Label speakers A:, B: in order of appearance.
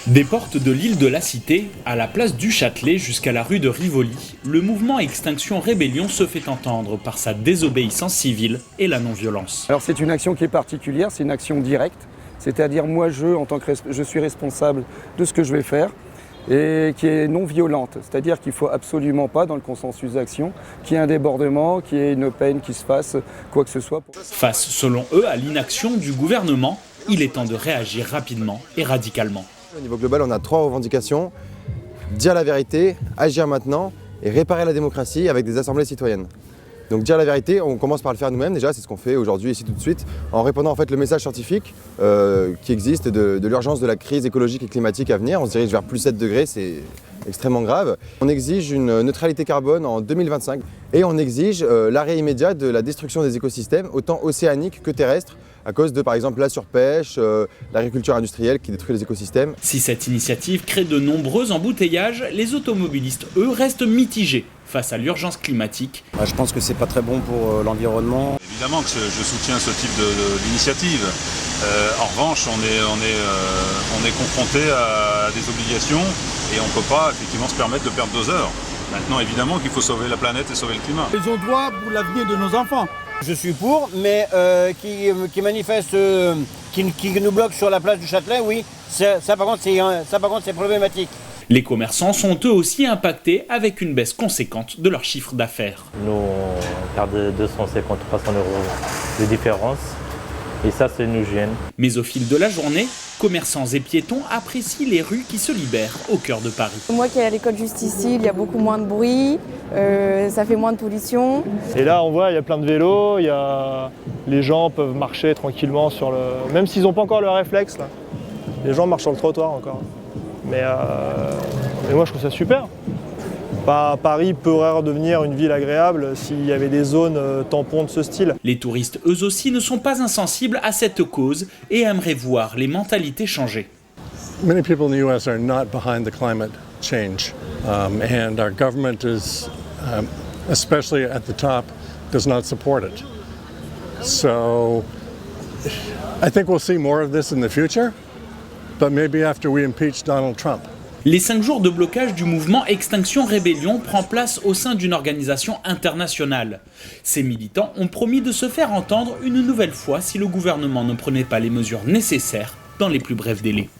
A: Des portes de l'île de la Cité à la place du Châtelet jusqu'à la rue de Rivoli, le mouvement Extinction Rébellion se fait entendre par sa désobéissance civile et la non-violence.
B: Alors c'est une action qui est particulière, c'est une action directe, c'est-à-dire moi en tant que je suis responsable de ce que je vais faire et qui est non violente, c'est-à-dire qu'il ne faut absolument pas dans le consensus d'action qu'il y ait un débordement, qu'il y ait une peine qui se fasse, quoi que ce soit.
A: Face, selon eux, à l'inaction du gouvernement, il est temps de réagir rapidement et radicalement.
C: Au niveau global, on a 3 revendications: dire la vérité, agir maintenant et réparer la démocratie avec des assemblées citoyennes. Donc dire la vérité, on commence par le faire nous-mêmes déjà, c'est ce qu'on fait aujourd'hui ici tout de suite, en répondant en fait le message scientifique qui existe de l'urgence de la crise écologique et climatique à venir. On se dirige vers plus 7 degrés, c'est extrêmement grave. On exige une neutralité carbone en 2025 et on exige l'arrêt immédiat de la destruction des écosystèmes, autant océaniques que terrestres, à cause de par exemple la surpêche, l'agriculture industrielle qui détruit les écosystèmes.
A: Si cette initiative crée de nombreux embouteillages, les automobilistes, eux, restent mitigés face à l'urgence climatique.
D: Je pense que c'est pas très bon pour l'environnement.
E: Évidemment que je soutiens ce type d'initiative. En revanche, on est confronté à des obligations et on ne peut pas effectivement se permettre de perdre 2 heures. Maintenant, évidemment qu'il faut sauver la planète et sauver le climat.
F: Ils ont droit pour l'avenir de nos enfants.
D: Je suis pour, mais qui manifeste, qui nous bloque sur la place du Châtelet, oui, ça par contre c'est problématique.
A: Les commerçants sont eux aussi impactés avec une baisse conséquente de leur chiffre d'affaires.
G: Nous, on perd de 250 à 300 euros de différence et ça nous gêne.
A: Mais au fil de la journée, commerçants et piétons apprécient les rues qui se libèrent au cœur de Paris.
H: Moi qui ai à l'école juste ici, il y a beaucoup moins de bruit, ça fait moins de pollution.
I: Et là on voit, il y a plein de vélos, les gens peuvent marcher tranquillement même s'ils n'ont pas encore le réflexe, là. Les gens marchent sur le trottoir encore. Mais moi je trouve ça super. Paris pourrait redevenir une ville agréable s'il y avait des zones tampons de ce style.
A: Les touristes, eux aussi, ne sont pas insensibles à cette cause et aimeraient voir les mentalités changer.
J: Many people in the US are not behind the climate change, and our government is, especially at the top, does not support it. So I think we'll see more of this in the future, but maybe after we impeach Donald Trump.
A: Les 5 jours de blocage du mouvement Extinction Rébellion prend place au sein d'une organisation internationale. Ces militants ont promis de se faire entendre une nouvelle fois si le gouvernement ne prenait pas les mesures nécessaires dans les plus brefs délais.